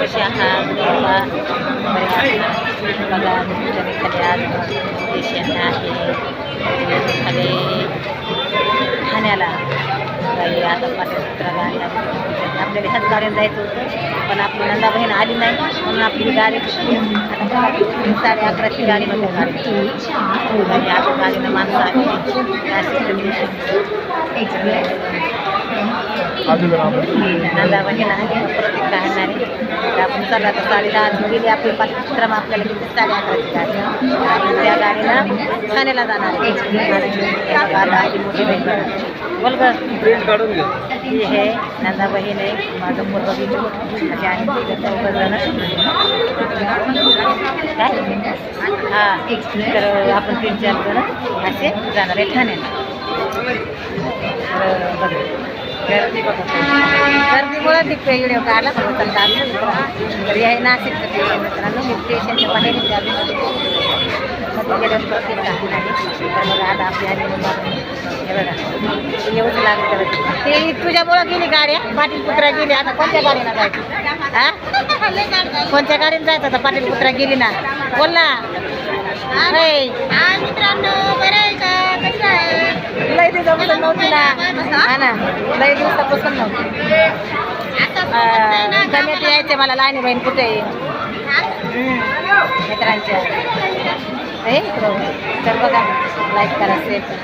कसे आहात बघा बघा खाली आज स्टेशन आहे खाली ठाण्याला गाडी आता पाठवत्रा गाडी आपल्याला ह्याच गाडीने जायचं होतं पण आपली नंदा बहीण आली नाही म्हणून आपली गाडी आता 11:30ची गाडी नको गाडी आता गाडीनं माणसं आली नंदा बहीण आहे प्रत्येक काढणारी आपण चालला तर 10:30 गेली आपली पाठवत्रा आपल्याला किती 11:30ची गाडी आणि त्या गाडीनं ठाण्याला जाणार आहे मोठी बहीण बोल गं ही हे नंदा बहीण आहे माझं पोरं बघितलं असे आणि जण काय हां तर आपण 3-4 जण असे जाणार आहे ठाण्याला गर्दीमुळं ती व्हिडिओ काढला तर हे नाशिकचं स्टेशन मित्रांनो मी स्टेशनच्या बाहेर प्रत्येक तर बघा आता आपली आली हे बघा येऊच लागलं ते तुझ्यामुळं गेली गाड्या पाटील पुत्रा गेली आता कोणत्या गाडीनं जायचं हां कोणत्या गाडीनं जायचं आता पाटील पुत्रा गेली ना बोल ना मित्रांनो बरं आहे का कसं आहे लय दिवसापासून नव्हती ना हा ना लय दिवसापासून नव्हती कमी यायचे मला लहानी बहीण कुठे आहे मित्रांच्या तर बघा लाईक करा शेअर करा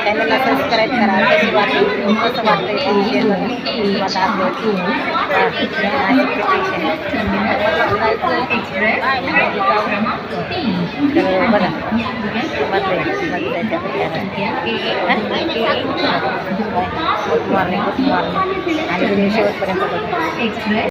चॅनलला सबस्क्राईब करा कशी वाटली कसं वाटतं शेअर मला तर बघा गुड मॉर्निंग आणि शेवटपर्यंत